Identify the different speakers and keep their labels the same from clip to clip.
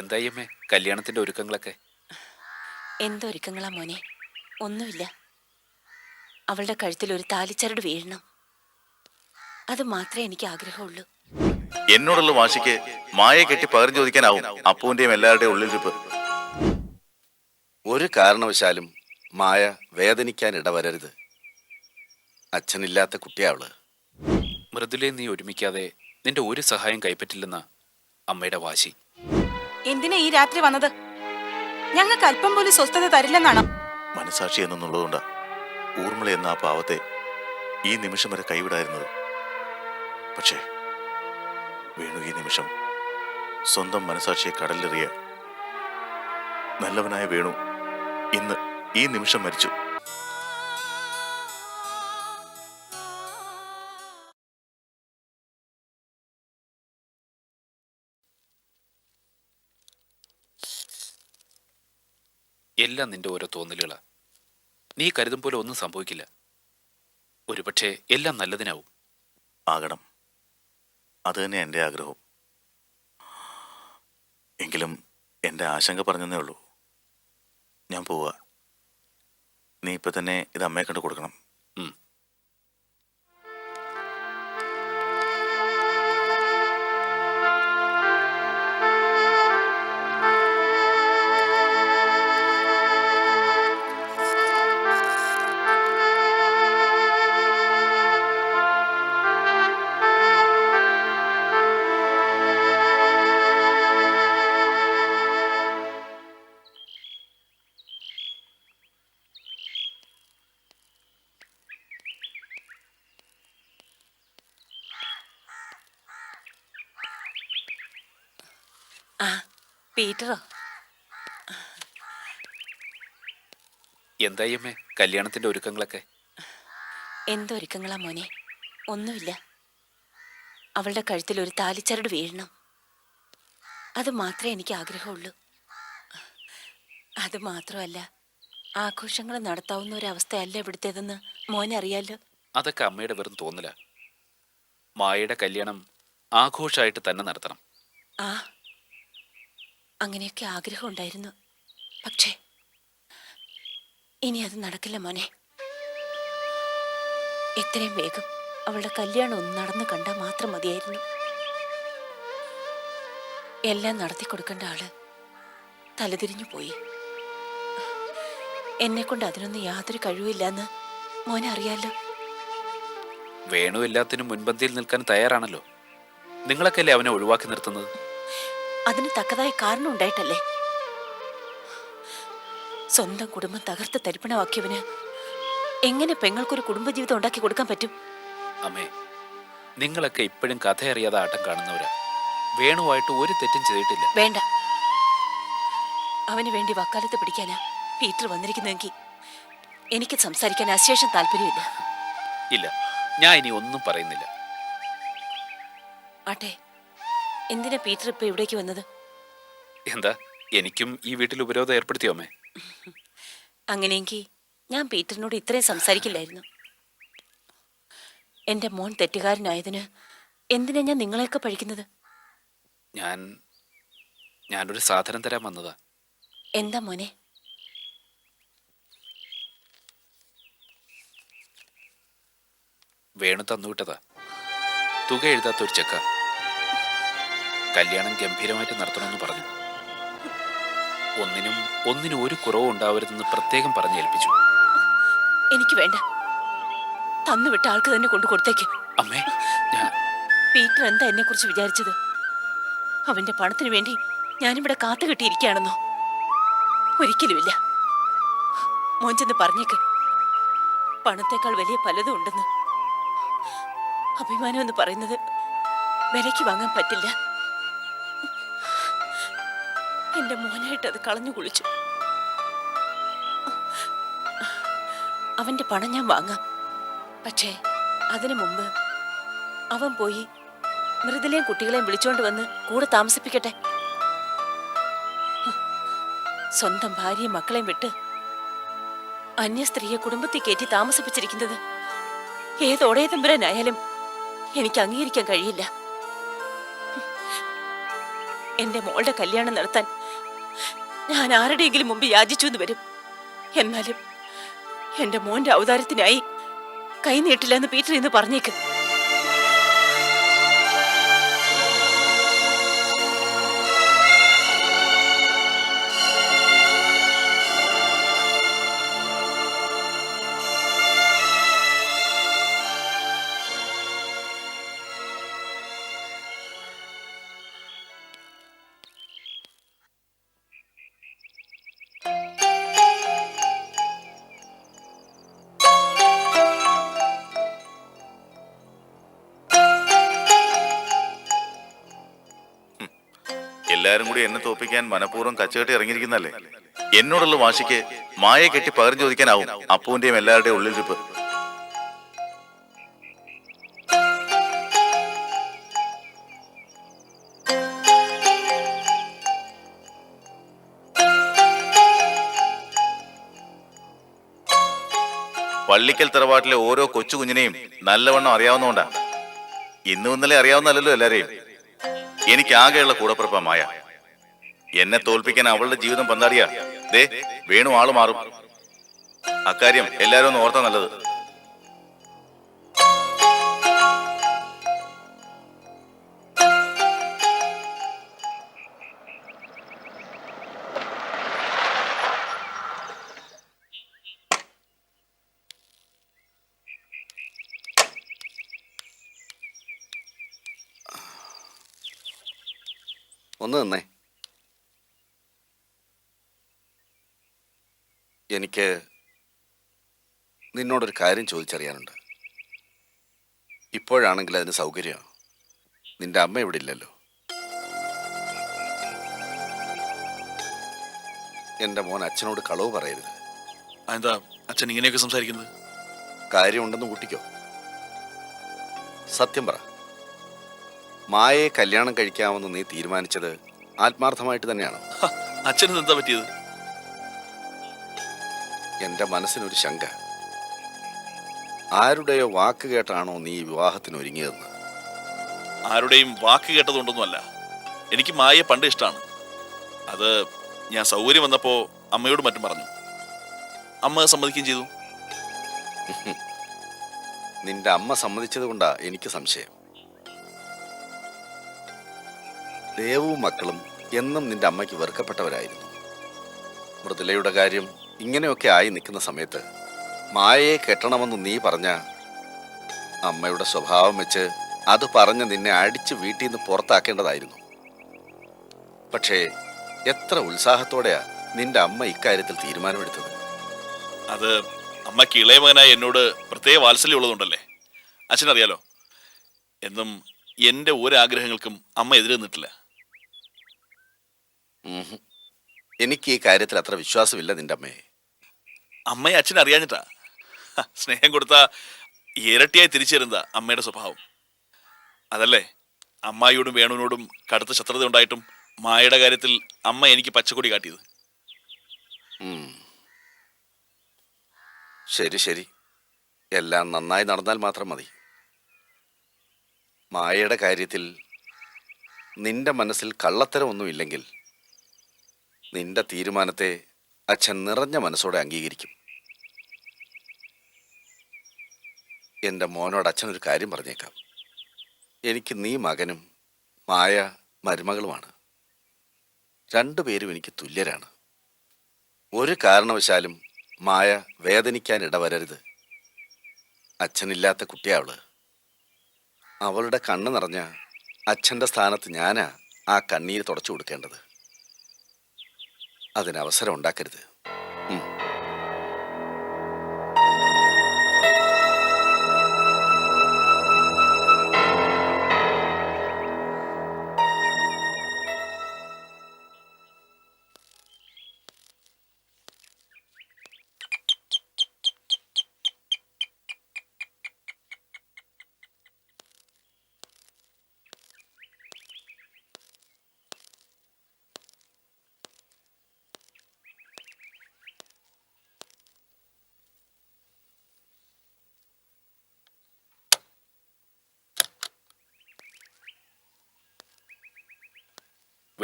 Speaker 1: എന്തായമ്മേ കല്യാണത്തിന്റെ ഒരുക്കങ്ങളൊക്കെ?
Speaker 2: എന്തൊരുക്കങ്ങളാ മോനെ? ഒന്നുമില്ല. അവളുടെ കഴുത്തിൽ ഒരു താലിച്ചരട് വീഴണം. അത് മാത്രമേ എനിക്ക് ആഗ്രഹമുള്ളൂ.
Speaker 3: എന്നോടുള്ള വാശിക്ക് മായയെ കെട്ടി പകരം ചോദിക്കാനാവും അപ്പുവിന്റെയും എല്ലാവരുടെയും ഉള്ളിലിരിപ്പ്.
Speaker 4: ഒരു കാരണവശാലും മായ വേദനിക്കാൻ ഇടവരരുത്. അച്ഛനില്ലാത്ത കുട്ടിയാവള്.
Speaker 1: മൃദുലെ നീ ഒരുമിക്കാതെ നിന്റെ ഒരു സഹായം കൈപ്പറ്റില്ലെന്ന അമ്മയുടെ വാശി.
Speaker 5: എന്തിനാ ഈ രാത്രി വന്നത്? ഞങ്ങൾക്ക് അല്പം പോലും സ്വസ്ഥത തരില്ലെന്നാണോ?
Speaker 3: മനസാക്ഷി എന്നുള്ളതുകൊണ്ടാ ഊർമിള എന്ന ആ പാവത്തെ ഈ നിമിഷം വരെ കൈവിടായിരുന്നത്. പക്ഷേ വേണു ഈ നിമിഷം സ്വന്തം മനസാക്ഷിയെ കടലിലെറിയ നല്ലവനായ വേണു ഇന്ന് ഈ നിമിഷം മരിച്ചു.
Speaker 1: എല്ലാം നിന്റെ ഓരോ തോന്നലുകളാ. നീ കരുതും പോലെ ഒന്നും സംഭവിക്കില്ല. ഒരുപക്ഷെ എല്ലാം നല്ലതിനാവും.
Speaker 3: ആകണം, അത് തന്നെ എൻ്റെ ആഗ്രഹവും. എങ്കിലും എൻ്റെ ആശങ്ക പറഞ്ഞതേ ഉള്ളൂ. ഞാൻ പോവുക. നീ ഇപ്പൊ തന്നെ ഇത് അമ്മയെ കണ്ടു കൊടുക്കണം.
Speaker 2: ആ, പീറ്ററോ?
Speaker 1: എന്തായമ്മേ കല്യാണത്തിന്റെ ഒരുക്കങ്ങളൊക്കെ?
Speaker 2: എന്തൊരുക്കങ്ങളാ മോനെ? ഒന്നുമില്ല. അവളുടെ കഴുത്തിൽ ഒരു താലിച്ചരട് വീഴണം. അത് മാത്രമേ എനിക്ക് ആഗ്രഹമുള്ളൂ. അത് മാത്രമല്ല, ആഘോഷങ്ങൾ നടത്താവുന്ന ഒരവസ്ഥയല്ല ഇവിടുത്തേതെന്ന് മോനെ അറിയാലോ.
Speaker 1: അതൊക്കെ അമ്മയുടെ വെറും തോന്നല. മായയുടെ കല്യാണം ആഘോഷമായിട്ട് തന്നെ നടത്തണം.
Speaker 2: ആ, അങ്ങനെയൊക്കെ ആഗ്രഹം ഉണ്ടായിരുന്നു. പക്ഷേ ഇനി അത് നടക്കില്ല മോനെ. എത്രയും വേഗം അവളുടെ കല്യാണം ഒന്ന് നടന്ന് കണ്ടാൽ മാത്രം മതിയായിരുന്നു. എല്ലാം നടത്തി കൊടുക്കേണ്ട ആള് തലതിരിഞ്ഞു പോയി. എന്നെക്കൊണ്ട് അതിനൊന്നും യാതൊരു കഴിവില്ലെന്ന് മോനെ അറിയാലോ.
Speaker 1: വേണു എല്ലാത്തിനും മുൻപന്തിയിൽ നിൽക്കാൻ തയ്യാറാണല്ലോ. നിങ്ങളൊക്കെ അല്ലേ അവനെ ഒഴിവാക്കി നിർത്തുന്നത്?
Speaker 2: അതിന് തക്കതായ കാരണം ഉണ്ടായിട്ടല്ലേ. സ്വന്തം കുടുംബം തകർത്ത് തരിപ്പണമാക്കിയവന് എങ്ങനെ പെങ്ങൾക്കൊരു കുടുംബജീവിതം ഉണ്ടാക്കി കൊടുക്കാൻ പറ്റും?
Speaker 1: അമ്മേ, നിങ്ങളൊക്കെ ഇപ്പോഴും കഥയറിയാതെ ആട്ടം കാണുന്നവരാ. വേണുവായിട്ട് ഒരു തെറ്റും ചെയ്തിട്ടില്ല.
Speaker 2: വേണ്ട, അവന് വേണ്ടി വക്കാലത്ത് പിടിക്കാനാ പീറ്റർ വന്നിരിക്കുന്നെങ്കിൽ എനിക്ക് സംസാരിക്കാൻ അശേഷം താല്പര്യമില്ല.
Speaker 1: ഇല്ല, ഞാൻ ഇനി ഒന്നും പറയുന്നില്ല.
Speaker 2: ആട്ടെ, എന്തിനാ പീറ്റർ ഇപ്പൊ ഇവിടേക്ക് വന്നത്?
Speaker 1: എന്താ, എനിക്കും ഈ വീട്ടിൽ ഉപരോധം ഏർപ്പെടുത്തിയോ അമ്മേ?
Speaker 2: അങ്ങനെയെങ്കിൽ ഞാൻ പീറ്ററിനോട് ഇത്രയും സംസാരിക്കില്ലായിരുന്നു. എന്റെ മോൻ തെറ്റുകാരനായതിന് എന്തിനാ ഞാൻ നിങ്ങളെയൊക്കെ പഴിക്കുന്നത്?
Speaker 1: ഞാനൊരു സാധനം തരാൻ വന്നതാ.
Speaker 2: എന്താ മോനെ?
Speaker 1: വേണു തന്നുവിട്ടതാ. തുക എഴുതാത്തൊരു ചെക്ക. കല്യാണം ഗംഭീരമായിട്ട് നടത്തണമെന്ന് പറഞ്ഞു. ഒന്നിനും ഒരു കുറവും ഉണ്ടാവരുതെന്ന് പ്രത്യേകം പറഞ്ഞേൽപ്പിച്ചു.
Speaker 2: എനിക്ക് വേണ്ട. തന്നുവിട്ട ആൾക്ക് തന്നെ കൊണ്ടു കൊടുത്തേക്ക്.
Speaker 1: അമ്മേ,
Speaker 2: പീറ്റർ എന്താ എന്നെ കുറിച്ച് വിചാരിച്ചത്? അവന്റെ പണത്തിന് വേണ്ടി ഞാനിവിടെ കാത്തുകെട്ടിയിരിക്കുകയാണെന്നോ? ഒരിക്കലുമില്ല. മോൻ ചെന്ന് പറഞ്ഞേക്ക്, പണത്തേക്കാൾ വലിയ പലതും ഉണ്ടെന്ന്. അഭിമാനം എന്ന് പറയുന്നത് വിലയ്ക്ക് വാങ്ങാൻ പറ്റില്ല. എന്റെ മോനായിട്ട് അത് കളഞ്ഞു കുളിച്ചു. അവന്റെ പണം ഞാൻ വാങ്ങാം. പക്ഷേ അതിനു മുമ്പ് അവൻ പോയി മൃദുലയും കുട്ടികളെയും വിളിച്ചോണ്ട് വന്ന് കൂടെ താമസിപ്പിക്കട്ടെ. സ്വന്തം ഭാര്യയും മക്കളെയും വിട്ട് അന്യ സ്ത്രീയെ കുടുംബത്തിൽ കയറ്റി താമസിപ്പിച്ചിരിക്കുന്നത് ഏതോടേ തമ്പുരാനായാലും എനിക്ക് അംഗീകരിക്കാൻ കഴിയില്ല. എന്റെ മോളുടെ കല്യാണം നടത്താൻ ഞാൻ ആരുടെയെങ്കിലും മുമ്പ് യാചിച്ചു എന്ന് വരും. എന്നാലും എന്റെ മോന്റെ ഔദാര്യത്തിനായി കൈ നീട്ടില്ലെന്ന് പീറ്റർ ഇന്ന് പറഞ്ഞേക്ക്.
Speaker 3: എല്ലാരും കൂടി എന്നെ തോപ്പിക്കാൻ മനഃപൂർവ്വം കച്ചുകെട്ടി ഇറങ്ങിയിരിക്കുന്നല്ലേ. എന്നോടുള്ള വാശിക്ക് മായയെ കെട്ടി പകരം ചോദിക്കാനാവും അപ്പുവിന്റെയും എല്ലാവരുടെയും ഉള്ളിലിരിപ്പ്. പള്ളിക്കൽ തറവാട്ടിലെ ഓരോ കൊച്ചു കുഞ്ഞിനെയും നല്ലവണ്ണം അറിയാവുന്നതുകൊണ്ടാ. ഇന്നും ഇന്നലെ അറിയാവുന്നല്ലോ എല്ലാരെയും. എനിക്ക് ആകെയുള്ള കൂടപ്പിറപ്പാ മായ. എന്നെ തോൽപ്പിക്കാൻ അവളുടെ ജീവിതം പന്താടിയാ. ദേ വേണു ആള് മാറും. അക്കാര്യം എല്ലാരും ഒന്ന് ഓർത്താ നല്ലത്.
Speaker 4: ഒന്ന് നിന്നേ. എനിക്ക് നിന്നോടൊരു കാര്യം ചോദിച്ചറിയാനുണ്ട്. ഇപ്പോഴാണെങ്കിൽ അതിന് സൗകര്യമാണ്. നിന്റെ അമ്മ ഇവിടെ ഇല്ലല്ലോ. എൻ്റെ മോൻ അച്ഛനോട് കളവ് പറയരുത്.
Speaker 6: എന്താ അച്ഛൻ ഇങ്ങനെയൊക്കെ സംസാരിക്കുന്നത്?
Speaker 4: കാര്യമുണ്ടെന്ന് കൂട്ടിക്കോ. സത്യം പറ, മായയെ കല്യാണം കഴിക്കാമെന്ന് നീ തീരുമാനിച്ചത് ആത്മാർത്ഥമായിട്ട് തന്നെയാണോ?
Speaker 6: അച്ഛന് എന്താ പറ്റിയത്?
Speaker 4: എൻ്റെ മനസ്സിനൊരു ശങ്ക. ആരുടെയോ വാക്ക് കേട്ടാണോ നീ ഈ വിവാഹത്തിന് ഒരുങ്ങിയതെന്ന്?
Speaker 6: ആരുടെയും വാക്ക് കേട്ടതുകൊണ്ടൊന്നുമല്ല. എനിക്ക് മായയെ പണ്ട് ഇഷ്ടമാണ്. അത് ഞാൻ സൗകര്യം വന്നപ്പോ അമ്മയോട് മറ്റും പറഞ്ഞു. അമ്മ സമ്മതിക്കുകയും ചെയ്തു.
Speaker 4: നിന്റെ അമ്മ സമ്മതിച്ചത് കൊണ്ടാ എനിക്ക് സംശയം. ദേവവും മക്കളും എന്നും നിന്റെ അമ്മയ്ക്ക് വെറുക്കപ്പെട്ടവരായിരുന്നു. മൃദുലയുടെ കാര്യം ഇങ്ങനെയൊക്കെ ആയി നിൽക്കുന്ന സമയത്ത് മായയെ കെട്ടണമെന്ന് നീ പറഞ്ഞ അമ്മയുടെ സ്വഭാവം വെച്ച് അത് പറഞ്ഞ് നിന്നെ അടിച്ച് വീട്ടിൽ നിന്ന് പുറത്താക്കേണ്ടതായിരുന്നു. പക്ഷേ എത്ര ഉത്സാഹത്തോടെയാ നിന്റെ അമ്മ ഇക്കാര്യത്തിൽ തീരുമാനമെടുത്തത്.
Speaker 6: അത് അമ്മയ്ക്ക് ഇളയ മകനായ എന്നോട് പ്രത്യേക വാത്സല്യം ഉള്ളതുകൊണ്ടല്ലേ. അച്ഛനറിയാലോ, എന്നും എൻ്റെ ഒരാഗ്രഹങ്ങൾക്കും അമ്മ എതിരെ നിന്നിട്ടില്ല.
Speaker 4: എനിക്ക് ഈ കാര്യത്തിൽ അത്ര വിശ്വാസമില്ല നിന്റെ അമ്മയെ.
Speaker 6: അമ്മയെ അച്ഛൻ അറിയാഞ്ഞിട്ടാ. സ്നേഹം കൊടുത്താ ഇരട്ടിയായി തിരിച്ചു തരുന്നതാ അമ്മയുടെ സ്വഭാവം. അതല്ലേ അമ്മായിയോടും വേണുവിനോടും കടുത്ത ശത്രുത ഉണ്ടായിട്ടും മായയുടെ കാര്യത്തിൽ അമ്മ എനിക്ക് പച്ചക്കൊടി കാട്ടിയത്.
Speaker 4: ശരി ശരി, എല്ലാം നന്നായി നടന്നാൽ മാത്രം മതി. മായയുടെ കാര്യത്തിൽ നിന്റെ മനസ്സിൽ കള്ളത്തരമൊന്നുമില്ലെങ്കിൽ നിന്റെ തീരുമാനത്തെ അച്ഛൻ നിറഞ്ഞ മനസ്സോടെ അംഗീകരിക്കും. എൻ്റെ മോനോട് അച്ഛനൊരു കാര്യം പറഞ്ഞേക്കാം. എനിക്ക് നീ മകനും മായ മരുമകളുമാണ്. രണ്ടുപേരും എനിക്ക് തുല്യരാണ്. ഒരു കാരണവശാലും മായ വേദനിക്കാൻ ഇടവരരുത്. അച്ഛനില്ലാത്ത കുട്ടിയാവള്. അവളുടെ കണ്ണ് നിറഞ്ഞ അച്ഛൻ്റെ സ്ഥാനത്ത് ഞാനാ ആ കണ്ണീര് തുടച്ചു കൊടുക്കേണ്ടത്. അതിനവസരം ഉണ്ടാക്കരുത്.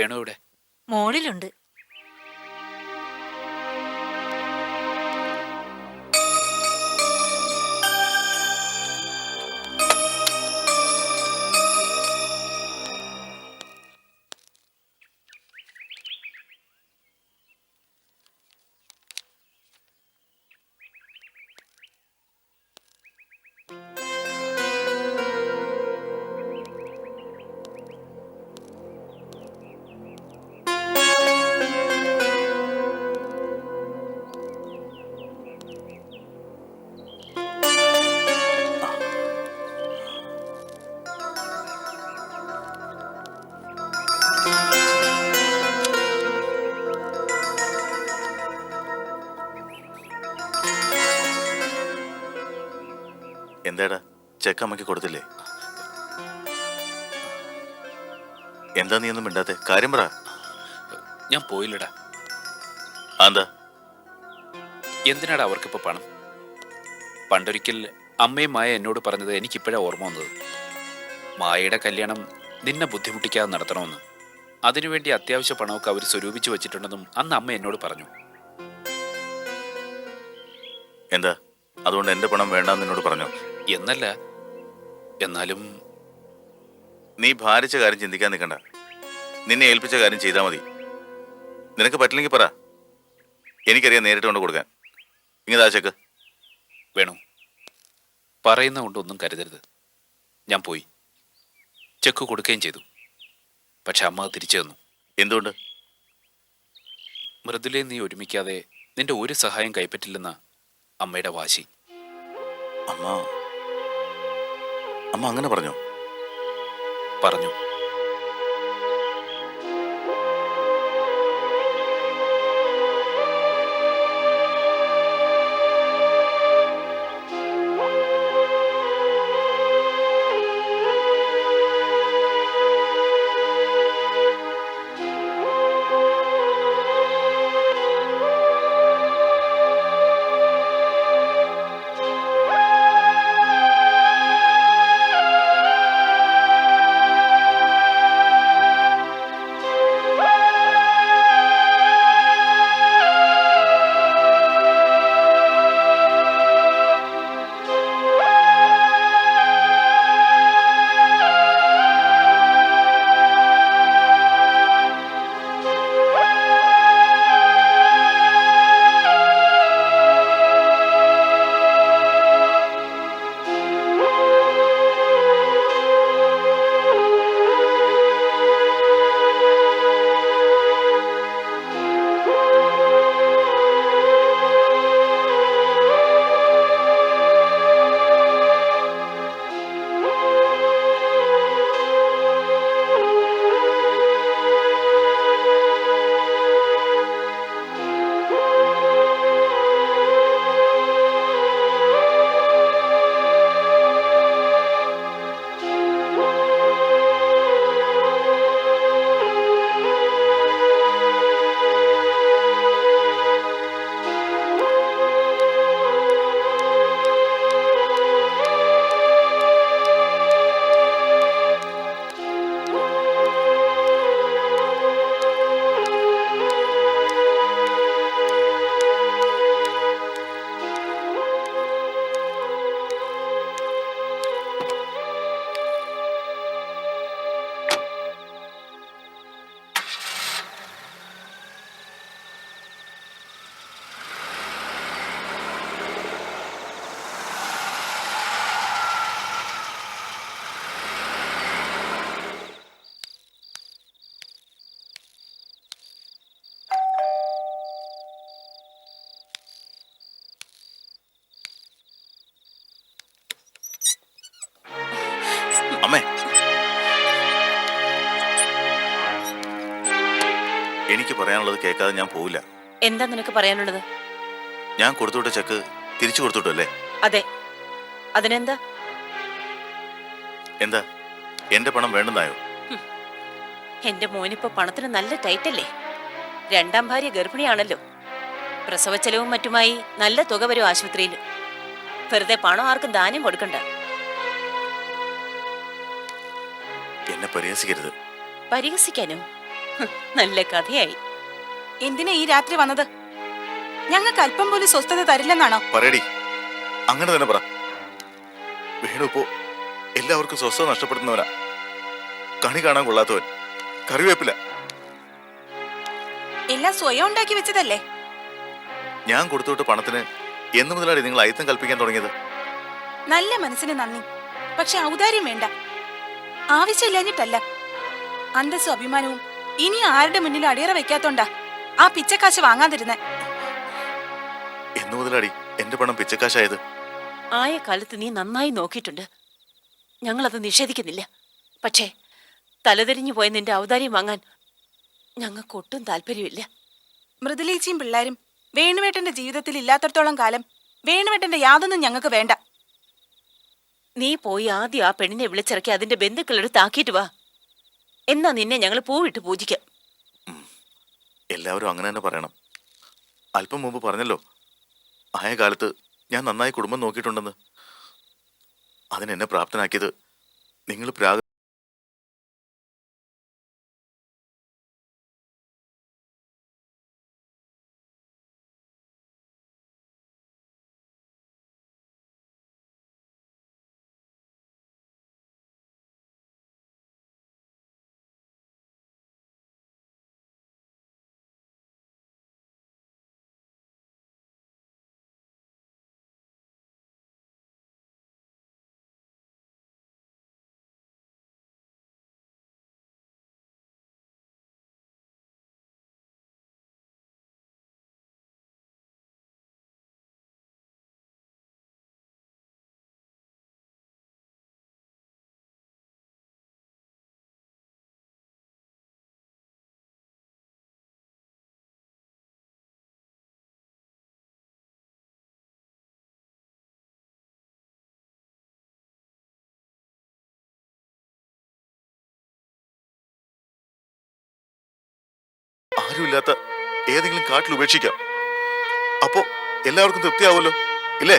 Speaker 1: വേണു ഇവിടെ?
Speaker 5: മോളിലുണ്ട്.
Speaker 3: എന്താടാ, ചെക്ക് അമ്മയ്ക്ക് കൊടുത്തില്ലേ? എന്താ നീ ഒന്നും മിണ്ടാത്തെ? കാര്യം പറ.
Speaker 1: ഞാൻ പോയില്ലടാ.
Speaker 3: എന്താ?
Speaker 1: എന്തിനാടാ അവർക്കിപ്പോ പണം? പണ്ടൊരിക്കൽ അമ്മയും മായ എന്നോട് പറഞ്ഞത് എനിക്കിപ്പോഴാ ഓർമ്മ വന്നത്. മായയുടെ കല്യാണം നിന്നെ ബുദ്ധിമുട്ടിക്കാതെ നടത്തണമെന്ന്. അതിനുവേണ്ടി അത്യാവശ്യ പണമൊക്കെ അവർ സ്വരൂപിച്ചു വെച്ചിട്ടുണ്ടെന്നും അന്ന് അമ്മ എന്നോട് പറഞ്ഞു.
Speaker 3: എന്താ, അതുകൊണ്ട് എന്റെ പണം വേണ്ടാന്ന് എന്നോട് പറഞ്ഞോ?
Speaker 1: എന്നല്ല, എന്നാലും
Speaker 3: നീ ഭാരിച്ച കാര്യം ചിന്തിക്കാൻ നിൽക്കണ്ട. നിന്നെ ഏൽപ്പിച്ച കാര്യം ചെയ്താൽ മതി. നിനക്ക് പറ്റില്ലെങ്കിൽ പറ, എനിക്കറിയാം നേരിട്ട് കൊണ്ട് കൊടുക്കാൻ. ഇങ്ങതാ ചെക്ക്.
Speaker 1: വേണു, പറയുന്ന കൊണ്ടൊന്നും കരുതരുത്. ഞാൻ പോയി ചെക്ക് കൊടുക്കുകയും ചെയ്തു. പക്ഷെ അമ്മ അത് തിരിച്ചു തന്നു.
Speaker 3: എന്തുകൊണ്ട്?
Speaker 1: മൃദുലയെ നീ ഒരുമിക്കാതെ നിന്റെ ഒരു സഹായം കൈപ്പറ്റില്ലെന്ന അമ്മയുടെ വാശി.
Speaker 3: അമ്മ അമ്മ അങ്ങനെ പറഞ്ഞോ?
Speaker 1: പറഞ്ഞു.
Speaker 3: അമ്മേ, എനിക്ക് പറയാനുള്ളത് കേൾക്കാതെ ഞാൻ പോവില്ല.
Speaker 2: എന്താ നിനക്ക് പറയാനുള്ളത്?
Speaker 3: ഞാൻ കൊടുത്തുവിട്ട ചെക്ക് തിരിച്ചു കൊടുത്തുവിട്ടല്ലേ?
Speaker 2: അതെ, അതിനെന്താ?
Speaker 3: എന്താ, എന്റെ പണം വേണ്ടെന്നായോ?
Speaker 2: എന്റെ മോനിപ്പോ പണത്തിന് നല്ല ടൈറ്റല്ലേ? രണ്ടാം ഭാര്യ ഗർഭിണിയാണല്ലോ. പ്രസവ ചെലവും മറ്റുമായി നല്ല തുക വരും ആശുപത്രിയിൽ. വെറുതെ പണം ആർക്കും ദാനം കൊടുക്കണ്ട.
Speaker 3: എന്നെ പരിഹസിക്കരുത്.
Speaker 2: പരിഹസിക്കാനോ? നല്ല കഥയായി.
Speaker 5: എന്തിനാ ഈ രാത്രി വന്നത്? ഞങ്ങൾക്ക് അല്പം പോലും സ്വസ്ഥത തരില്ലെന്നാണോ?
Speaker 3: പറയടി, അങ്ങനെ തന്നെ പറ. വേണു ഇപ്പോ എല്ലാവർക്കും സ്വസ്ഥത നഷ്ടപ്പെടുന്നവനാ. കണി കാണാൻ കൊള്ളാത്തവൻ, കറിവേപ്പില.
Speaker 5: എല്ലാം സ്വയം ഉണ്ടാക്കി വെച്ചതല്ലേ?
Speaker 3: ഞാൻ കൊടുത്തുവിട്ട പണത്തിന് എന്നു മുതലാണ് നിങ്ങൾ അയിത്തം കൽപ്പിക്കാൻ തുടങ്ങിയത്?
Speaker 5: നല്ല മനസ്സിന് നന്ദി, പക്ഷെ ഔദാര്യം വേണ്ട. ആവശ്യമില്ലാഞ്ഞിട്ടല്ല, അന്തസ്സും അഭിമാനവും ഇനി ആരുടെ മുന്നിൽ അടിയറ വെക്കാത്തോണ്ടാ ആ പിച്ചക്കാശ് വാങ്ങാതിരുന്നെ.
Speaker 3: എന്നു മുതലാടി എന്റെ പണം പിച്ചക്കാശായത്?
Speaker 2: ആയ കാലത്ത് നീ നന്നായി നോക്കിയിട്ടുണ്ട്, ഞങ്ങളത് നിഷേധിക്കുന്നില്ല. പക്ഷേ തലതിരിഞ്ഞു പോയ നിന്റെ ഔദാര്യം വാങ്ങാൻ ഞങ്ങൾക്കൊട്ടും താല്പര്യമില്ല.
Speaker 5: മൃദുലേച്ചിയും പിള്ളേരും വേണുവേട്ടന്റെ ജീവിതത്തിൽ ഇല്ലാത്തടത്തോളം കാലം വേണുവേട്ടന്റെ യാതൊന്നും ഞങ്ങൾക്ക് വേണ്ട.
Speaker 2: നീ പോയി ആദ്യം ആ പെണ്ണിനെ വിളിച്ചിറക്കി അതിന്റെ ബന്ധുക്കളെടുത്ത് ആക്കിയിട്ട് വാ. എന്നാ നിന്നെ ഞങ്ങൾ പൂവിട്ട് പൂജിക്കാം.
Speaker 3: എല്ലാവരും അങ്ങനെ തന്നെ പറയണം. അല്പം മുമ്പ് പറഞ്ഞല്ലോ, ആയ കാലത്ത് ഞാൻ നന്നായി കുടുംബം നോക്കിയിട്ടുണ്ടെന്ന്. അതിനെന്നെ പ്രാപ്തനാക്കിയത് നിങ്ങൾ ആരുമില്ലാത്ത ഏതെങ്കിലും കാട്ടിൽ ഉപേക്ഷിക്കാം. അപ്പോ എല്ലാവർക്കും തൃപ്തിയാവുമല്ലോ, ഇല്ലേ?